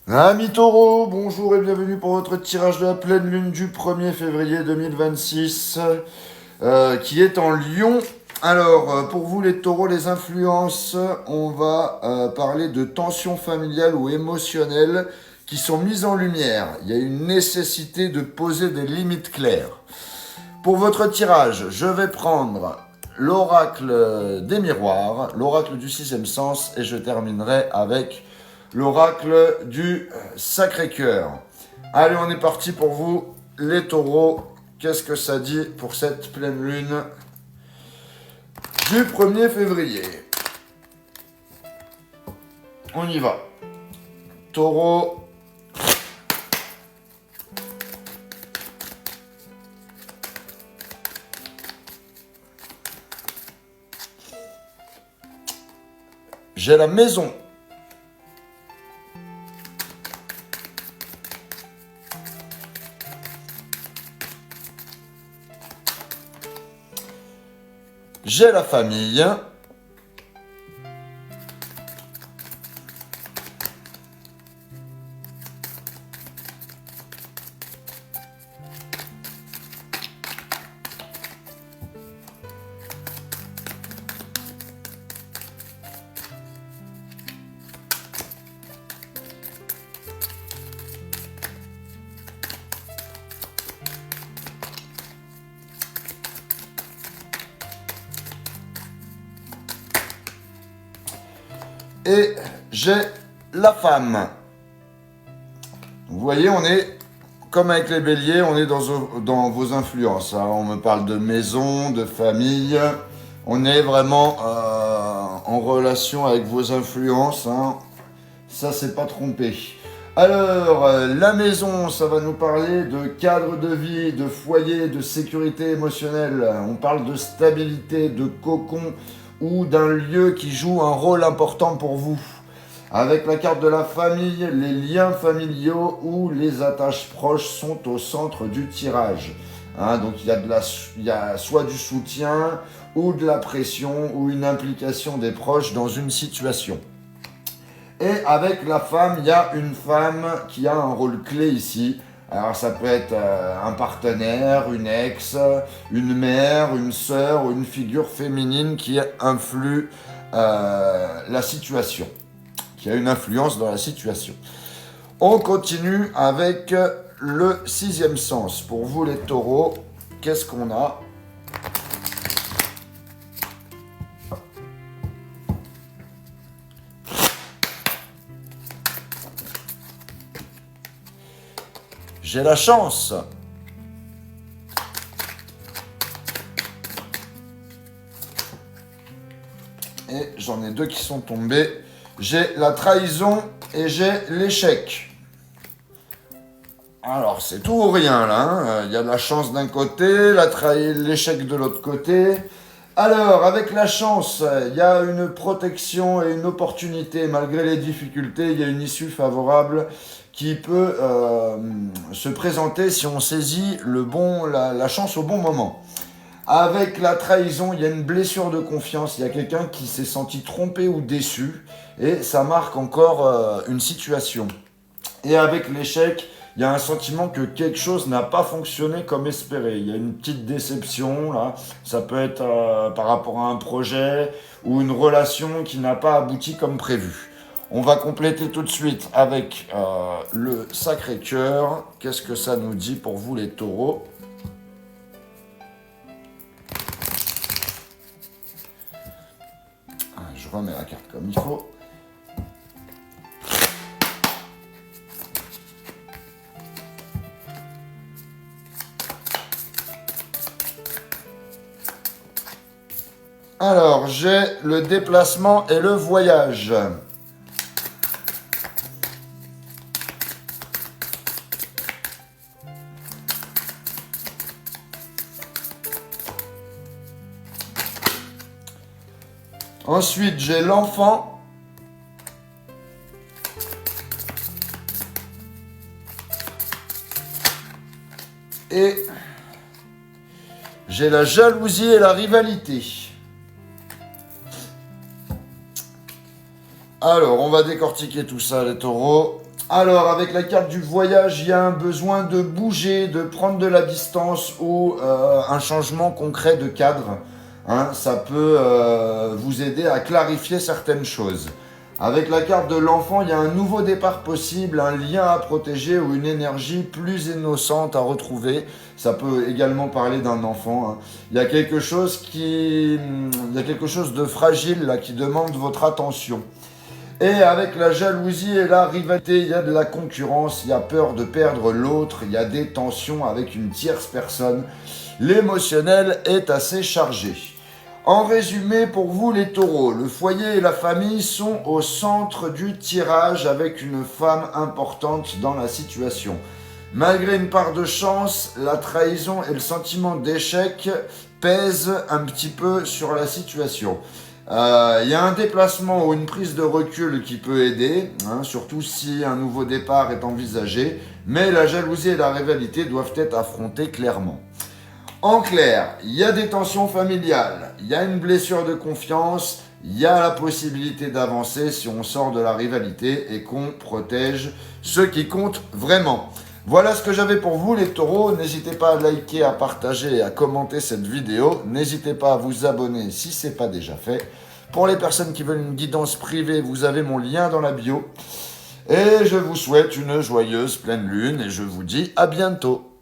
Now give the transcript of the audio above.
Amis taureaux, bonjour et bienvenue pour votre tirage de la pleine lune du 1er février 2026 qui est en Lion. Alors, pour vous les taureaux, les influences, on va parler de tensions familiales ou émotionnelles qui sont mises en lumière. Il y a une nécessité de poser des limites claires. Pour votre tirage, je vais prendre l'oracle des miroirs, l'oracle du sixième sens et je terminerai avec l'oracle du Sacré-Cœur. Allez, on est parti pour vous, les taureaux. Qu'est-ce que ça dit pour cette pleine lune du 1er février? On y va. Taureau. J'ai la maison. J'ai la famille. Et j'ai la femme. Vous voyez, on est, comme avec les béliers, on est dans vos influences. Hein. On me parle de maison, de famille. On est vraiment en relation avec vos influences. Hein. Ça, c'est pas trompé. Alors, la maison, ça va nous parler de cadre de vie, de foyer, de sécurité émotionnelle. On parle de stabilité, de cocon ou d'un lieu qui joue un rôle important pour vous. Avec la carte de la famille, les liens familiaux ou les attaches proches sont au centre du tirage. Hein, donc il y a soit du soutien ou de la pression ou une implication des proches dans une situation. Et avec la femme, il y a une femme qui a un rôle clé ici. Alors ça peut être un partenaire, une ex, une mère, une sœur ou une figure féminine qui influe la situation, qui a une influence dans la situation. On continue avec le sixième sens. Pour vous les taureaux, qu'est-ce qu'on a ? J'ai la chance. Et j'en ai deux qui sont tombés. J'ai la trahison et j'ai l'échec. Alors, c'est tout ou rien, là. Hein. Il y a de la chance d'un côté, l'échec de l'autre côté. Alors, avec la chance, il y a une protection et une opportunité. Malgré les difficultés, il y a une issue favorable qui peut se présenter si on saisit la chance au bon moment. Avec la trahison, il y a une blessure de confiance. Il y a quelqu'un qui s'est senti trompé ou déçu. Et ça marque encore une situation. Et avec l'échec, il y a un sentiment que quelque chose n'a pas fonctionné comme espéré. Il y a une petite déception, là. Ça peut être par rapport à un projet ou une relation qui n'a pas abouti comme prévu. On va compléter tout de suite avec le Sacré-Cœur. Qu'est-ce que ça nous dit pour vous les taureaux ? Je remets la carte comme il faut. Alors, j'ai le déplacement et le voyage. Ensuite, j'ai l'enfant. Et j'ai la jalousie et la rivalité. Alors, on va décortiquer tout ça, les taureaux. Alors, avec la carte du voyage, il y a un besoin de bouger, de prendre de la distance ou un changement concret de cadre. Hein, ça peut vous aider à clarifier certaines choses. Avec la carte de l'enfant, il y a un nouveau départ possible, un lien à protéger ou une énergie plus innocente à retrouver. Ça peut également parler d'un enfant. Hein. Il y a quelque chose de fragile là, qui demande votre attention. Et avec la jalousie et la rivalité, il y a de la concurrence, il y a peur de perdre l'autre, il y a des tensions avec une tierce personne. L'émotionnel est assez chargé. En résumé, pour vous les taureaux, le foyer et la famille sont au centre du tirage avec une femme importante dans la situation. Malgré une part de chance, la trahison et le sentiment d'échec pèsent un petit peu sur la situation. Il y a un déplacement ou une prise de recul qui peut aider, hein, surtout si un nouveau départ est envisagé, mais la jalousie et la rivalité doivent être affrontées clairement. En clair, il y a des tensions familiales, il y a une blessure de confiance, il y a la possibilité d'avancer si on sort de la rivalité et qu'on protège ceux qui comptent vraiment. Voilà ce que j'avais pour vous les taureaux. N'hésitez pas à liker, à partager et à commenter cette vidéo. N'hésitez pas à vous abonner si ce n'est pas déjà fait. Pour les personnes qui veulent une guidance privée, vous avez mon lien dans la bio. Et je vous souhaite une joyeuse pleine lune et je vous dis à bientôt.